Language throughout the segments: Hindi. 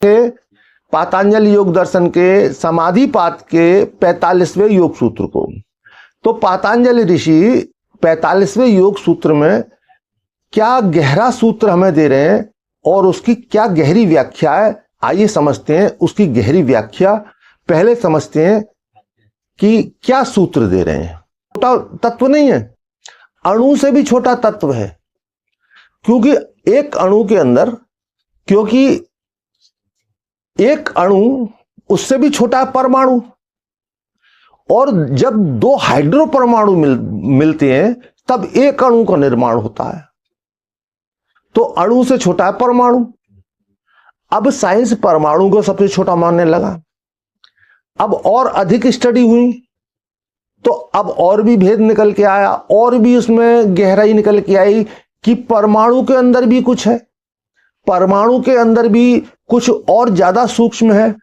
के पातंजल योग दर्शन के समाधिपाद के 45वें योग सूत्र को। तो पातंजलि ऋषि 45वें योग सूत्र में क्या गहरा सूत्र हमें दे रहे हैं और उसकी क्या गहरी व्याख्या है, आइए समझते हैं उसकी गहरी व्याख्या। पहले समझते हैं कि क्या सूत्र दे रहे हैं। छोटा तत्व नहीं है, अणु से भी छोटा तत्व है, क्योंकि एक अणु के अंदर, क्योंकि एक अणु उससे भी छोटा परमाणु, और जब दो हाइड्रो परमाणु मिलते हैं तब एक अणु का निर्माण होता है। तो अणु से छोटा है परमाणु। अब साइंस परमाणु को सबसे छोटा मानने लगा। अब और अधिक स्टडी हुई तो अब और भी भेद निकल के आया, और भी उसमें गहराई निकल के आई कि परमाणु के अंदर भी कुछ है, परमाणु के अंदर भी कुछ और ज्यादा सूक्ष्म है।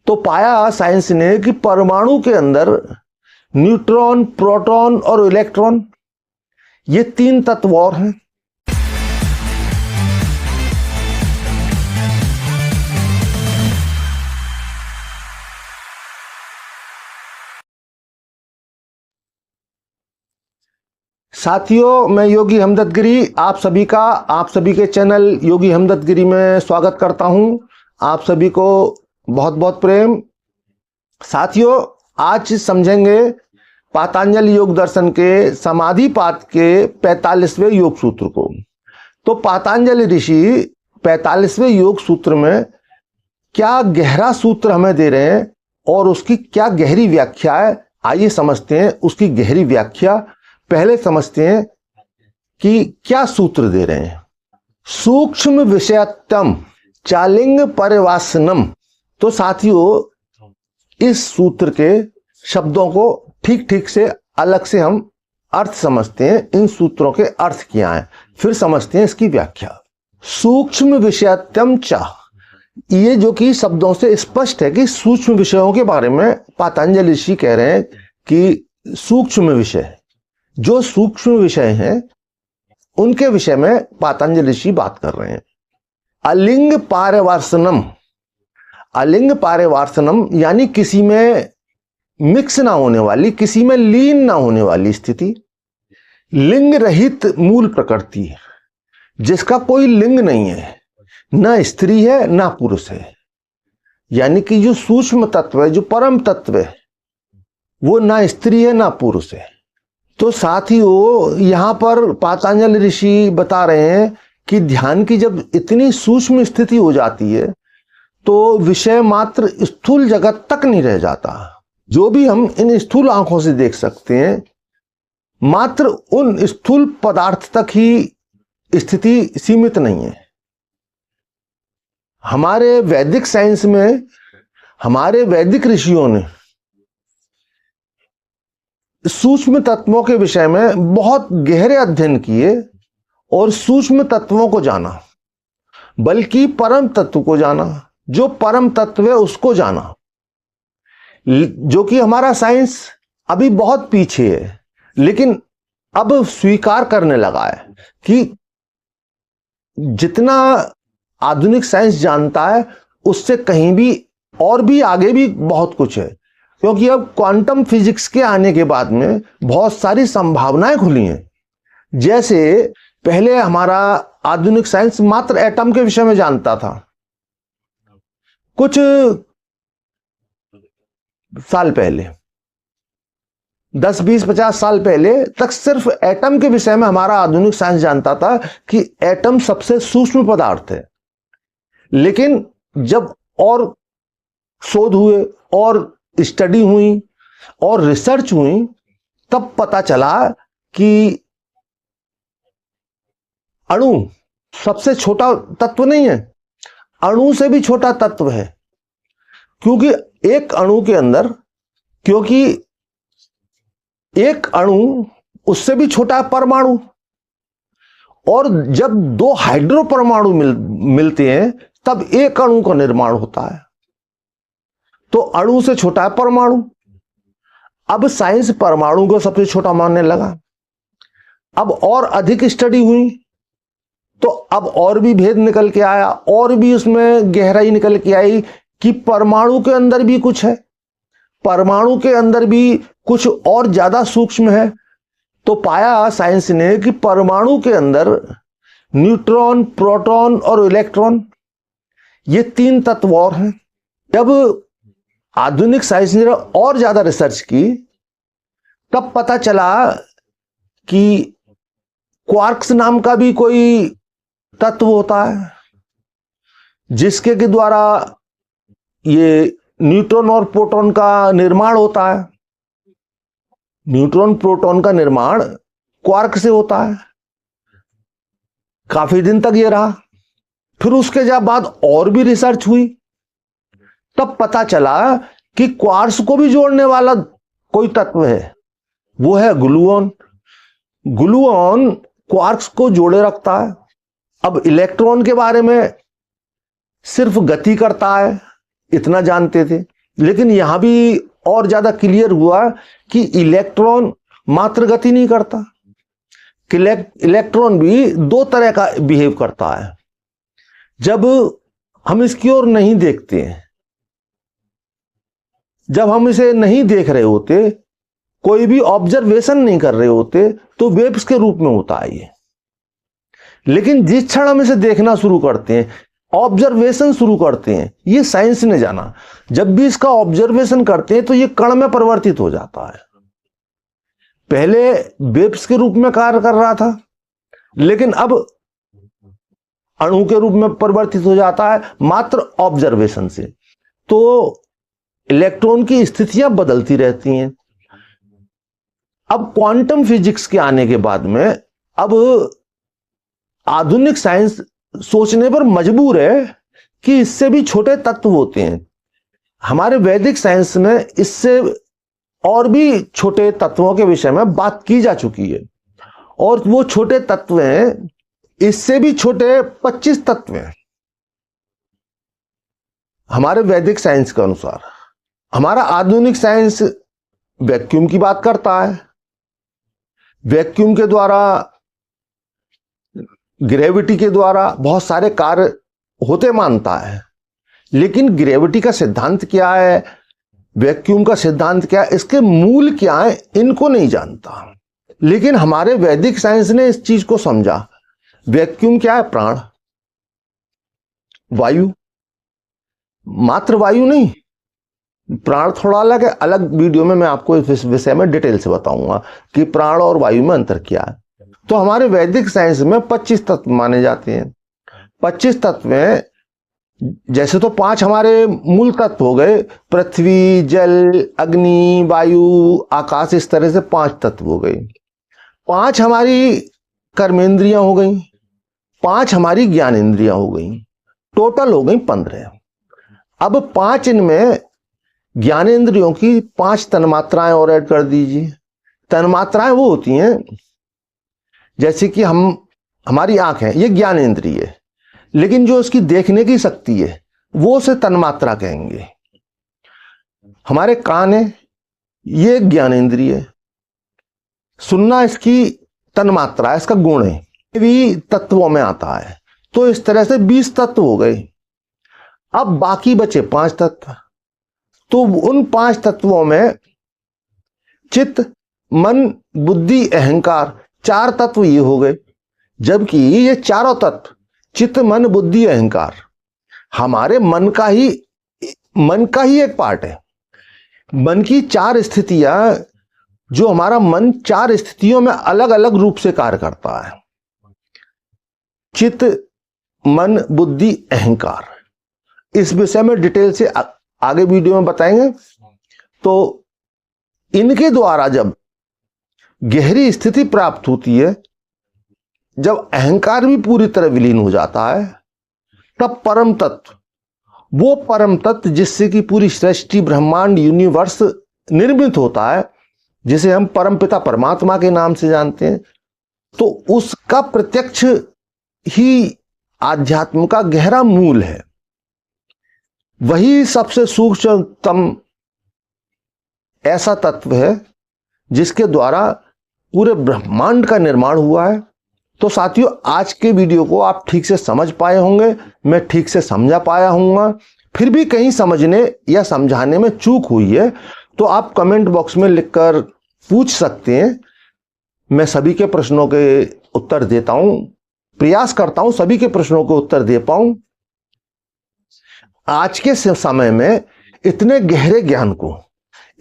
तो पाया साइंस ने कि परमाणु के अंदर न्यूट्रॉन, प्रोटॉन और इलेक्ट्रॉन, ये तीन तत्व और हैं। साथियों, मैं योगी हमदर्द गिरी आप सभी के चैनल योगी हमदर्द गिरी में स्वागत करता हूं। आप सभी को बहुत बहुत प्रेम। साथियों, आज समझेंगे पातंजल योग दर्शन के समाधिपाद के 45वें योग सूत्र को। तो पातंजलि ऋषि 45वें योग सूत्र में क्या गहरा सूत्र हमें दे रहे हैं और उसकी क्या गहरी व्याख्या है, आइए समझते हैं उसकी गहरी व्याख्या। पहले समझते हैं कि क्या सूत्र दे रहे हैं। सूक्ष्म विषयत्म चालिंग परिवासनम। तो साथियों, इस सूत्र के शब्दों को ठीक ठीक से अलग से हम अर्थ समझते हैं। इन सूत्रों के अर्थ क्या हैं, फिर समझते हैं इसकी व्याख्या। सूक्ष्म विषयत्म चा, ये जो कि शब्दों से स्पष्ट है कि सूक्ष्म विषयों के बारे में पातंजलि ऋषि कह रहे हैं कि सूक्ष्म विषय, जो सूक्ष्म विषय हैं उनके विषय में पातंजलि ऋषि बात कर रहे हैं। अलिंग पारिवार्षणम, अलिंग पारिवार्षणम यानी किसी में मिक्स ना होने वाली, किसी में लीन ना होने वाली स्थिति। लिंग रहित मूल प्रकृति, जिसका कोई लिंग नहीं है, ना स्त्री है ना पुरुष है। यानी कि जो सूक्ष्म तत्व है, जो परम तत्व है, वो ना स्त्री है ना पुरुष है। तो साथियों, यहां पर पातंजलि ऋषि बता रहे हैं कि ध्यान की जब इतनी सूक्ष्म स्थिति हो जाती है तो विषय मात्र स्थूल जगत तक नहीं रह जाता। जो भी हम इन स्थूल आंखों से देख सकते हैं, मात्र उन स्थूल पदार्थ तक ही स्थिति सीमित नहीं है। हमारे वैदिक साइंस में, हमारे वैदिक ऋषियों ने सूक्ष्म तत्वों के विषय में बहुत गहरे अध्ययन किए और सूक्ष्म तत्वों को जाना, बल्कि परम तत्व को जाना। जो परम तत्व है उसको जाना, जो कि हमारा साइंस अभी बहुत पीछे है, लेकिन अब स्वीकार करने लगा है कि जितना आधुनिक साइंस जानता है उससे कहीं भी और भी आगे भी बहुत कुछ है। क्योंकि अब क्वांटम फिजिक्स के आने के बाद में बहुत सारी संभावनाएं खुली हैं। जैसे पहले हमारा आधुनिक साइंस मात्र एटम के विषय में जानता था। कुछ साल पहले, 10, 20, 50 साल पहले तक सिर्फ एटम के विषय में हमारा आधुनिक साइंस जानता था कि एटम सबसे सूक्ष्म पदार्थ है। लेकिन जब और शोध हुए और स्टडी हुई और रिसर्च हुई, तब पता चला कि अणु सबसे छोटा तत्व नहीं है, अणु से भी छोटा तत्व है। क्योंकि एक अणु के अंदर, क्योंकि एक अणु उससे भी छोटा है परमाणु, और जब दो हाइड्रो परमाणु मिलते हैं तब एक अणु का निर्माण होता है। तो अणु से छोटा है परमाणु। अब साइंस परमाणु को सबसे छोटा मानने लगा। अब और अधिक स्टडी हुई तो अब और भी भेद निकल के आया, और भी उसमें गहराई निकल के आई कि परमाणु के अंदर भी कुछ है, परमाणु के अंदर भी कुछ और ज्यादा सूक्ष्म है। तो पाया साइंस ने कि परमाणु के अंदर न्यूट्रॉन, प्रोटॉन और इलेक्ट्रॉन, ये 3 तत्व और हैं। जब आधुनिक साइंस ने और ज्यादा रिसर्च की तब पता चला कि क्वार्क्स नाम का भी कोई तत्व होता है, जिसके के द्वारा ये न्यूट्रॉन और प्रोटॉन का निर्माण होता है। न्यूट्रॉन प्रोटॉन का निर्माण क्वार्क से होता है। काफी दिन तक ये रहा। फिर उसके जब बाद और भी रिसर्च हुई तब पता चला कि क्वार्क्स को भी जोड़ने वाला कोई तत्व है, वो है ग्लूऑन। ग्लूऑन क्वार्क्स को जोड़े रखता है। अब इलेक्ट्रॉन के बारे में सिर्फ गति करता है, इतना जानते थे, लेकिन यहां भी और ज्यादा क्लियर हुआ कि इलेक्ट्रॉन मात्र गति नहीं करता, इलेक्ट्रॉन भी 2 तरह का बिहेव करता है। जब हम इसकी ओर नहीं देखते हैं, जब हम इसे नहीं देख रहे होते, कोई भी ऑब्जर्वेशन नहीं कर रहे होते, तो वेव्स के रूप में होता है ये। लेकिन जिस क्षण हम इसे देखना शुरू करते हैं, ऑब्जर्वेशन शुरू करते हैं, ये साइंस ने जाना, जब भी इसका ऑब्जर्वेशन करते हैं तो ये कण में परिवर्तित हो जाता है। पहले वेव्स के रूप में कार्य कर रहा था, लेकिन अब अणु के रूप में परिवर्तित हो जाता है मात्र ऑब्जर्वेशन से। तो इलेक्ट्रॉन की स्थितियां बदलती रहती हैं। अब क्वांटम फिजिक्स के आने के बाद में अब आधुनिक साइंस सोचने पर मजबूर है कि इससे भी छोटे तत्व होते हैं। हमारे वैदिक साइंस में इससे और भी छोटे तत्वों के विषय में बात की जा चुकी है, और वो छोटे तत्व हैं, इससे भी छोटे 25 तत्व हैं हमारे वैदिक साइंस के अनुसार। हमारा आधुनिक साइंस वैक्यूम की बात करता है, वैक्यूम के द्वारा, ग्रेविटी के द्वारा बहुत सारे कार्य होते मानता है। लेकिन ग्रेविटी का सिद्धांत क्या है, वैक्यूम का सिद्धांत क्या है, इसके मूल क्या है, इनको नहीं जानता। लेकिन हमारे वैदिक साइंस ने इस चीज को समझा। वैक्यूम क्या है? प्राण, वायु, मात्र वायु नहीं, प्राण थोड़ा अलग है। अलग वीडियो में मैं आपको इस विषय में डिटेल से बताऊंगा कि प्राण और वायु में अंतर क्या है। तो हमारे वैदिक साइंस में 25 तत्व माने जाते हैं। 25 तत्व में जैसे तो 5 हमारे मूल तत्व हो गए, पृथ्वी, जल, अग्नि, वायु, आकाश, इस तरह से 5 तत्व हो गए। 5 हमारी कर्मेंद्रियां हो गई, 5 हमारी ज्ञानेंद्रियां हो गई, टोटल हो गई 15। अब 5 इनमें ज्ञानेंद्रियों की 5 तन्मात्राएं और ऐड कर दीजिए। तन्मात्राएं वो होती हैं जैसे कि हमारी आंख है, ये ज्ञानेंद्रिय है, लेकिन जो इसकी देखने की शक्ति है वो उसे तन्मात्रा कहेंगे। हमारे कान है, ये ज्ञानेंद्रिय है, सुनना इसकी तन्मात्रा है, इसका गुण है, ये भी तत्वों में आता है। तो इस तरह से 20 तत्व हो गए। अब बाकी बचे 5 तत्व। तो उन 5 तत्वों में चित्त, मन, बुद्धि, अहंकार, 4 तत्व ये हो गए। जबकि ये चारों तत्व, चित्त, मन, बुद्धि, अहंकार, हमारे मन का ही एक पार्ट है। मन की 4 स्थितियां, जो हमारा मन 4 स्थितियों में अलग अलग रूप से कार्य करता है। चित्त, मन, बुद्धि, अहंकार, इस विषय में डिटेल से आगे वीडियो में बताएंगे। तो इनके द्वारा जब गहरी स्थिति प्राप्त होती है, जब अहंकार भी पूरी तरह विलीन हो जाता है, तब परम तत्व, वो परम तत्व जिससे कि पूरी सृष्टि, ब्रह्मांड, यूनिवर्स निर्मित होता है, जिसे हम परमपिता परमात्मा के नाम से जानते हैं, तो उसका प्रत्यक्ष ही आध्यात्म का गहरा मूल है। वही सबसे सूक्ष्मतम ऐसा तत्व है जिसके द्वारा पूरे ब्रह्मांड का निर्माण हुआ है, तो साथियों, आज के वीडियो को आप ठीक से समझ पाए होंगे, मैं ठीक से समझा पाया हूँगा। फिर भी कहीं समझने या समझाने में चूक हुई है तो आप कमेंट बॉक्स में लिखकर पूछ सकते हैं। मैं सभी के प्रश्नों के उत्तर देता हूं, प्रयास करता हूं सभी के प्रश्नों के उत्तर दे पाऊं। आज के समय में इतने गहरे ज्ञान को,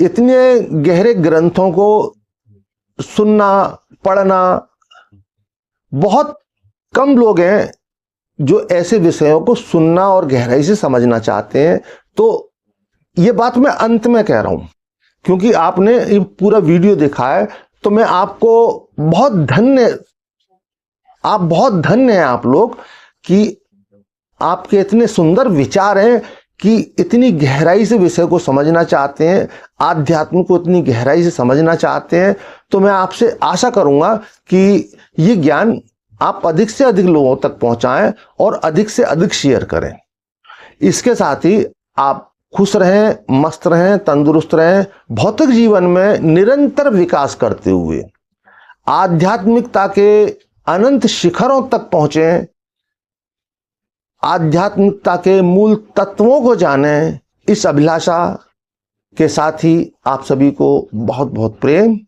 इतने गहरे ग्रंथों को सुनना, पढ़ना, बहुत कम लोग हैं जो ऐसे विषयों को सुनना और गहराई से समझना चाहते हैं। तो ये बात मैं अंत में कह रहा हूं, क्योंकि आपने ये पूरा वीडियो देखा है, तो मैं आपको बहुत धन्य हैं आप लोग कि आपके इतने सुंदर विचार हैं कि इतनी गहराई से विषय को समझना चाहते हैं, आध्यात्म को इतनी गहराई से समझना चाहते हैं। तो मैं आपसे आशा करूंगा कि ये ज्ञान आप अधिक से अधिक लोगों तक पहुंचाएं और अधिक से अधिक शेयर करें। इसके साथ ही आप खुश रहें, मस्त रहें, तंदुरुस्त रहें, भौतिक जीवन में निरंतर विकास करते हुए आध्यात्मिकता के अनंत शिखरों तक पहुंचें, आध्यात्मिकता के मूल तत्वों को जानें। इस अभिलाषा के साथ ही आप सभी को बहुत बहुत प्रेम।